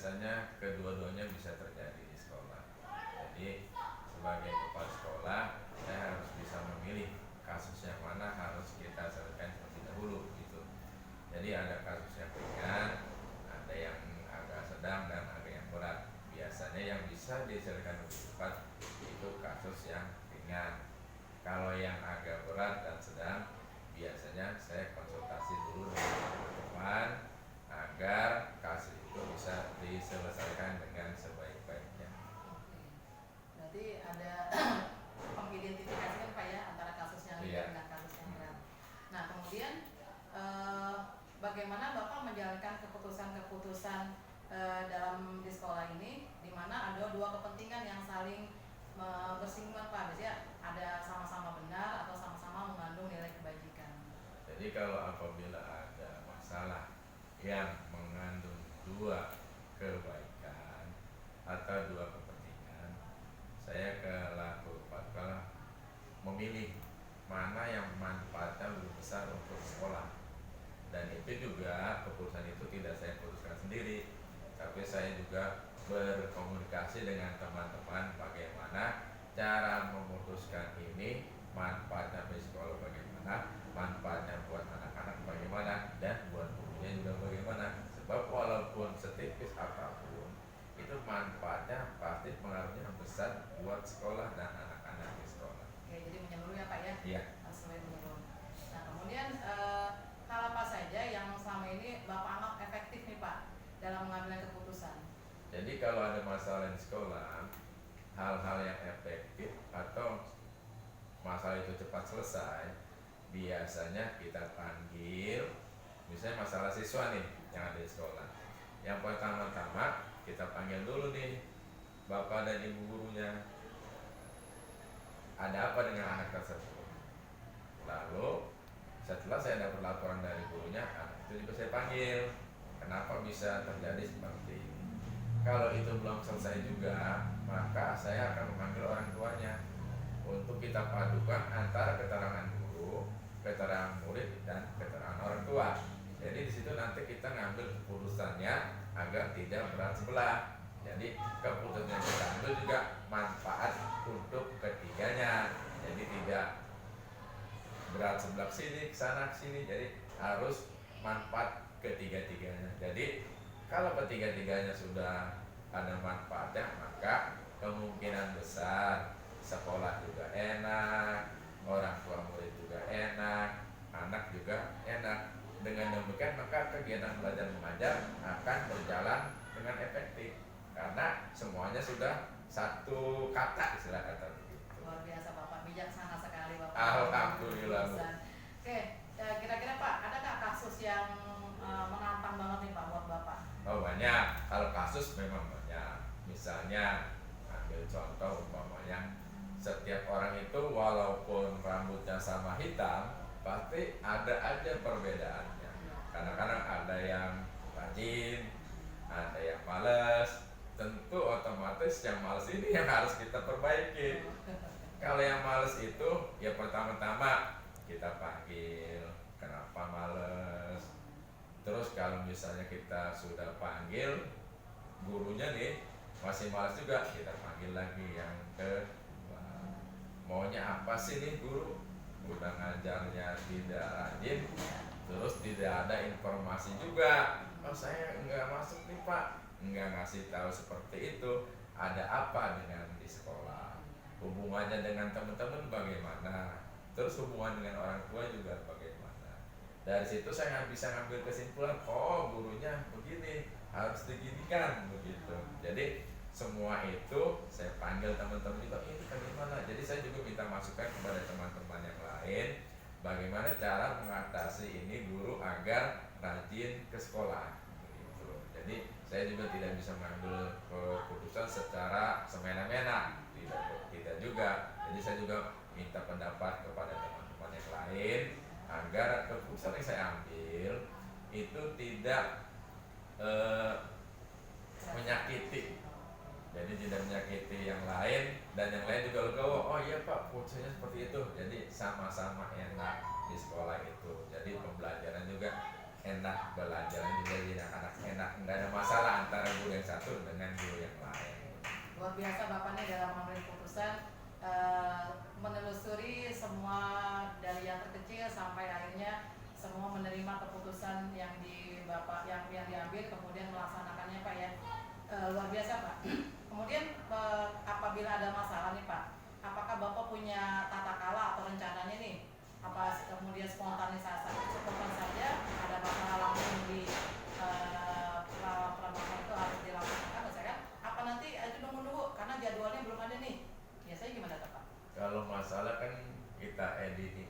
biasanya kedua-duanya bisa terjadi di sekolah. Jadi sebagai kepala sekolah, saya harus bisa memilih kasus yang mana harus kita selesaikan terlebih dahulu gitu. Jadi ada kasus yang ringan, ada yang agak sedang dan ada yang berat. Biasanya yang bisa diselesaikan lebih cepat itu kasus yang ringan. Kalau yang agak berat dan sedang, biasanya saya konsultasi dulu dengan teman agar kasus itu bisa diselesaikan dengan sebaik-baiknya. Berarti ada pengidentifikasian Pak ya antara kasus yang ringan dengan kasus yang berat. Nah kemudian bagaimana Bapak menjalankan keputusan-keputusan dalam di sekolah ini, di mana ada dua kepentingan yang saling bersinggungan Pak, biasanya ada sama-sama benar atau sama-sama mengandung nilai kebajikan. Jadi kalau apabila ada masalah yang mengandung dua kebaikan atau dua kepentingan, saya bakal memilih mana yang manfaatnya lebih besar untuk sekolah. Dan itu juga keputusan itu tidak saya putuskan sendiri, tapi saya juga berkomunikasi dengan teman-teman bagaimana cara memutuskan ini, manfaatnya bagi sekolah bagaimana, manfaatnya buat anak-anak bagaimana, dan buat gurunya juga bagaimana. Sebab walaupun setipis apapun, itu manfaatnya pasti pengaruhnya besar buat sekolah dan anak-anak di sekolah. Oke, jadi menyeluruh ya Pak ya? Iya. Sesuai menyeluruh. Nah kemudian hal apa saja yang selama ini Bapak anggap efektif nih Pak dalam mengambil keputusan? Jadi kalau ada masalah di sekolah, hal-hal yang efektif atau masalah itu cepat selesai, biasanya kita panggil, misalnya masalah siswa nih yang ada di sekolah. Yang pertama-tama kita panggil dulu nih bapak dan ibu gurunya, ada apa dengan anak tersebut. Lalu setelah saya dapat laporan dari gurunya, anak itu juga saya panggil, kenapa bisa terjadi seperti ini. Kalau itu belum selesai juga, maka saya akan memanggil orang tuanya untuk kita padukan antara keterangan guru, keterangan murid, dan keterangan orang tua. Jadi di situ nanti kita ngambil keputusannya agar tidak berat sebelah. Jadi keputusan yang kita ambil juga manfaat untuk ketiganya. Jadi tidak berat sebelah sini, kesana, kesini. Jadi harus manfaat ketiga-tiganya. Jadi kalau ketiga-tiganya sudah ada manfaatnya, maka kemungkinan besar sekolah juga enak, orang tua murid juga enak, anak juga enak. Dengan demikian maka kegiatan belajar mengajar akan berjalan dengan efektif karena semuanya sudah satu kata, istilah kata begitu. Luar biasa Bapak, bijaksana sekali Bapak. Alhamdulillah. Oke, kira-kira Pak, ada nggak kasus yang menantang banget nih Pak buat Bapak? Oh banyak, kalau kasus memang banyak. Misalnya ambil contoh umpamanya setiap orang itu walaupun rambutnya sama hitam, pasti ada aja perbedaannya. Kadang-kadang ada yang rajin, ada yang malas. Tentu otomatis yang malas ini yang harus kita perbaiki. Kalau yang malas itu ya pertama-tama kita panggil, kenapa malas. Terus kalau misalnya kita sudah panggil gurunya nih masih malas juga, kita panggil lagi yang kedua. Maunya apa sih nih guru? Udah ngajarnya tidak rajin, terus tidak ada informasi juga. Oh saya enggak masuk nih Pak, enggak ngasih tahu seperti itu. Ada apa dengan di sekolah? Hubungannya dengan teman-teman bagaimana? Terus hubungan dengan orang tua juga bagaimana? Dari situ saya bisa ngambil kesimpulan, oh gurunya begini, harus diginikan begitu. Jadi semua itu saya panggil teman-teman juga, ini bagaimana? Jadi saya juga minta masukan kepada teman-teman yang lain, bagaimana cara mengatasi ini guru agar rajin ke sekolah begitu. Jadi saya juga tidak bisa mengambil keputusan secara semena-mena, tidak juga. Jadi saya juga minta pendapat kepada teman-teman yang lain agar keputusan yang saya ambil itu tidak menyakiti. Jadi tidak menyakiti yang lain dan yang lain juga legowo. Oh iya Pak, putusnya seperti itu. Jadi sama-sama enak di sekolah itu. Jadi pembelajaran juga enak belajarnya juga, jadi anak-anak enak, nggak ada masalah antara guru yang satu dengan guru yang lain. Luar biasa Bapak nih dalam mengambil keputusan, menelusuri semua dari yang terkecil sampai akhirnya semua menerima keputusan yang di Bapak yang diambil, kemudian melaksanakannya Pak ya. Luar biasa Pak. Kemudian apabila ada masalah nih Pak, apakah Bapak punya tata kala atau rencananya nih? Apa kemudian spontan saja ada masalah langsung di pramuka itu harus dilaksanakan, misalkan apa nanti itu nunggu karena jadwalnya belum ada nih, biasanya gimana Pak? Kalau masalah kan kita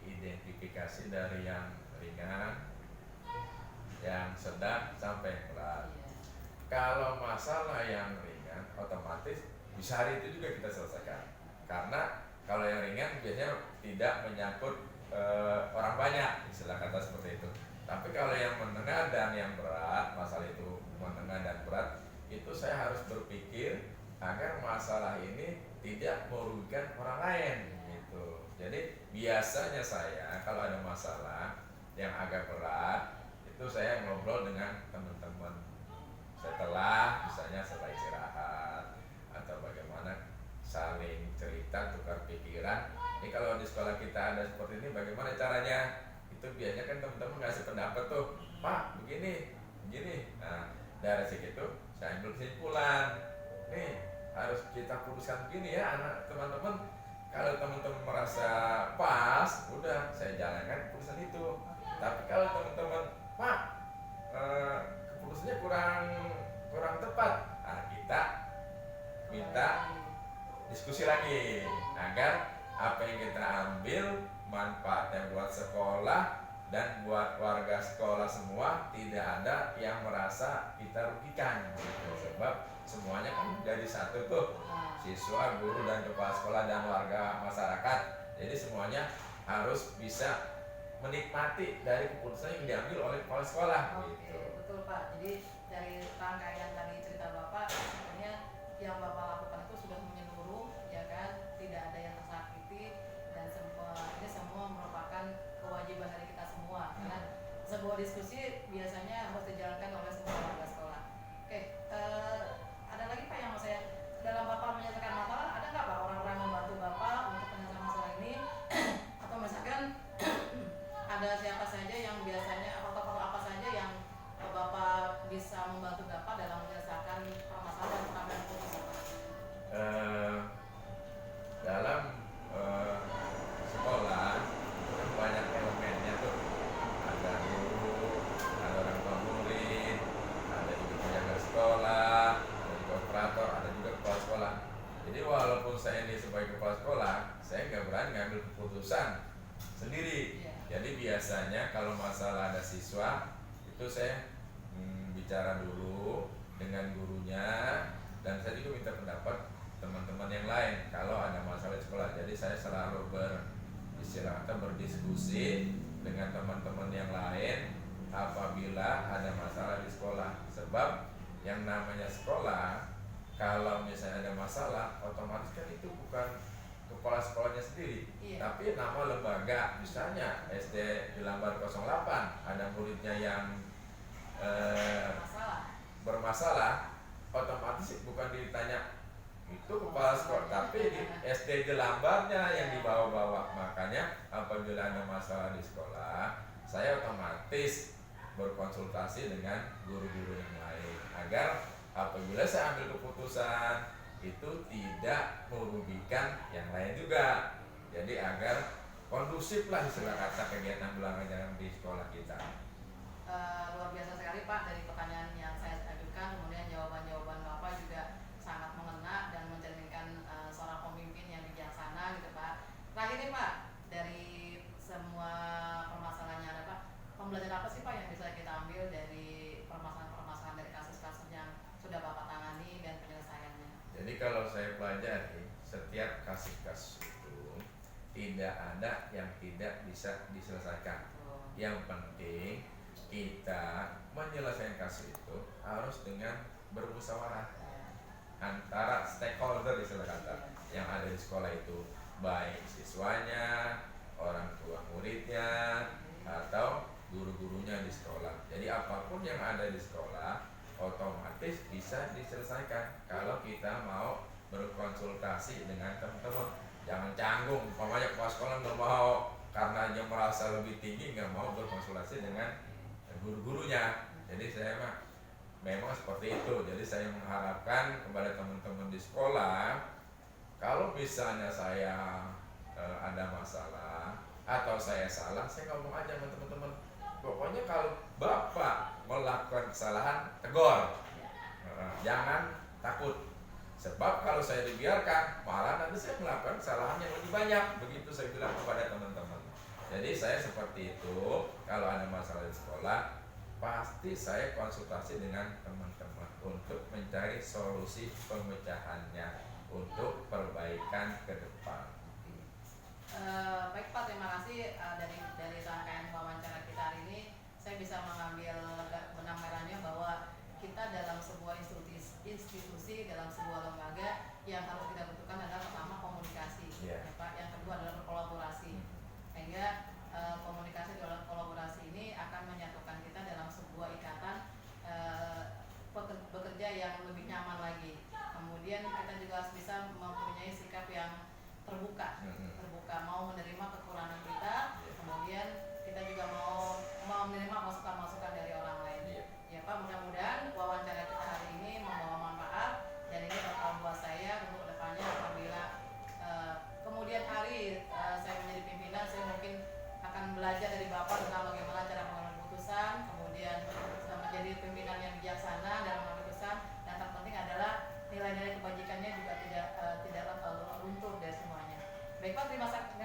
identifikasi dari yang ringan, yang sedang sampai yang berat. Kalau masalah yang ringan otomatis bisa hari itu juga kita selesaikan, karena kalau yang ringan biasanya tidak menyangkut orang banyak, istilah kata seperti itu. Tapi kalau yang menengah dan yang berat, masalah itu menengah dan berat, itu saya harus berpikir agar masalah ini tidak merugikan orang lain gitu. Jadi biasanya saya kalau ada masalah yang agak berat, itu saya ngobrol dengan teman-teman setelah, misalnya setelah istirahat atau bagaimana, saling cerita, tukar pikiran. Ini kalau di sekolah kita ada seperti ini, bagaimana caranya? Itu biasanya kan teman-teman ngasih pendapat tuh, Pak begini, begini. Nah dari situ saya ambil kesimpulan, nih harus kita putuskan begini ya anak teman-teman. Kalau teman-teman merasa pas, udah saya jalankan keputusan itu. Tapi kalau teman-teman, Pak keputusannya kurang tepat, nah kita minta diskusi lagi agar apa yang kita ambil manfaatnya buat sekolah dan buat warga sekolah semua, tidak ada yang merasa kita rugikan gitu. Sebab semuanya kan dari satu tuh, siswa, guru, dan kepala sekolah dan warga masyarakat. Jadi semuanya harus bisa menikmati dari keputusan yang diambil oleh kepala sekolah. Oke, gitu. betul Pak. Jadi dari rangkaian tadi cerita Bapak, sebenarnya yang Bapak lakukan itu sudah menyeluruh, ya kan? Tidak ada yang tersakiti, dan ini semua merupakan kewajiban dari kita semua. Karena sebuah diskusi biasanya harus dijalankan oleh semua warga sekolah. Oke, ada lagi Pak yang mau saya, dalam Bapak menyelesaikan masalah, ada nggak Pak orang-orang yang membantu Bapak untuk penyelesaian masalah ini? Atau misalkan ada siapa saja yang biasanya, atau tokoh apa saja yang Bapak bisa membantu Bapak dalam menyelesaikan permasalahan dan pengambilan keputusan? Dalam sekolah itu kan banyak elemennya tuh, ada guru, ada orang tua murid, ada juga penjaga sekolah, ada juga operator, ada juga kepala sekolah. Jadi walaupun saya ini sebagai kepala sekolah, saya nggak berani ngambil keputusan sendiri. Jadi biasanya kalau masalah ada siswa, itu saya bicara dulu dengan gurunya, dan saya juga minta pendapat teman-teman yang lain kalau ada masalah di sekolah. Jadi saya selalu berdiskusi dengan teman-teman yang lain apabila ada masalah di sekolah. Sebab yang namanya sekolah, kalau misalnya ada masalah, otomatis kan itu bukan kepala sekolahnya sendiri, tapi nama lembaga. Misalnya SD di Lambar 08 ada muridnya yang bermasalah, otomatis bukan ditanya itu kepala sekolah, tapi di SD di Lambarnya yang dibawa-bawa. Makanya apabila ada masalah di sekolah, saya otomatis berkonsultasi dengan guru-guru yang lain agar apabila saya ambil keputusan itu tidak merugikan yang lain juga. Jadi agar kondusif lah istilah kata kegiatan belajar di sekolah kita. Luar biasa sekali Pak, dari pertanyaan yang saya ajukan, kemudian jawaban-jawaban Bapak juga sangat mengena dan mencerminkan seorang pemimpin yang bijaksana gitu Pak. Terakhir nih Pak, dari semua permasalahan yang ada Pak, pembelajaran apa sih Pak yang bisa kita ambil dari permasalahan-permasalahan dari kasus-kasus yang sudah Bapak tangani dan penyelesaiannya? Jadi kalau saya pelajari, setiap kasus-kasus itu tidak ada yang tidak bisa diselesaikan. Yang penting kita menyelesaikan kasus itu harus dengan bermusyawarah antara stakeholder istilah kata yang ada di sekolah itu, baik siswanya, orang tua muridnya, atau guru-gurunya di sekolah. Jadi apapun yang ada di sekolah otomatis bisa diselesaikan kalau kita mau berkonsultasi dengan teman-teman. Jangan canggung, umpamanya kepala sekolah nggak mau karena dia merasa lebih tinggi nggak mau berkonsultasi dengan guru-gurunya. Jadi saya memang seperti itu. Jadi saya mengharapkan kepada teman-teman di sekolah, kalau misalnya saya ada masalah atau saya salah, saya ngomong aja sama teman-teman. Pokoknya kalau Bapak melakukan kesalahan, tegur. Jangan takut. Sebab kalau saya dibiarkan, malah nanti saya melakukan kesalahan yang lebih banyak. Begitu saya bilang kepada teman-teman. Jadi saya seperti itu. Kalau ada masalah di sekolah, pasti saya konsultasi dengan teman-teman untuk mencari solusi pemecahannya untuk perbaikan ke depan. Baik Pak, terima kasih dari rangkaian wawancara kita hari ini. Saya bisa mengambil benang merahnya bahwa kita dalam sebuah institusi, dalam sebuah lembaga yang harus kita butuhkan adalah pertama komunikasi, ya Pak. Yang kedua adalah berkolaborasi. Sehingga komunikasi dalam kolaborasi ini akan menyatukan kita dalam sebuah ikatan bekerja yang lebih nyaman lagi. Kemudian kita juga harus bisa mempunyai sikap yang terbuka, mau menerima kekurangan kita, kemudian kita juga mau menerima masukan-masukan dari orang lain. Ya Pak, mudah-mudahan wawancara kita hari ini membawa manfaat, dan ini bakal buat saya untuk kedepannya apabila kemudian hari saya menjadi pimpinan, saya mungkin akan belajar dari Bapak tentang bagaimana cara mengambil keputusan, kemudian menjadi pimpinan yang bijaksana dalam mengambil keputusan, dan terpenting adalah nilai-nilai kebajikannya juga tidak luntur dari semuanya. Baik Pak, terima kasih.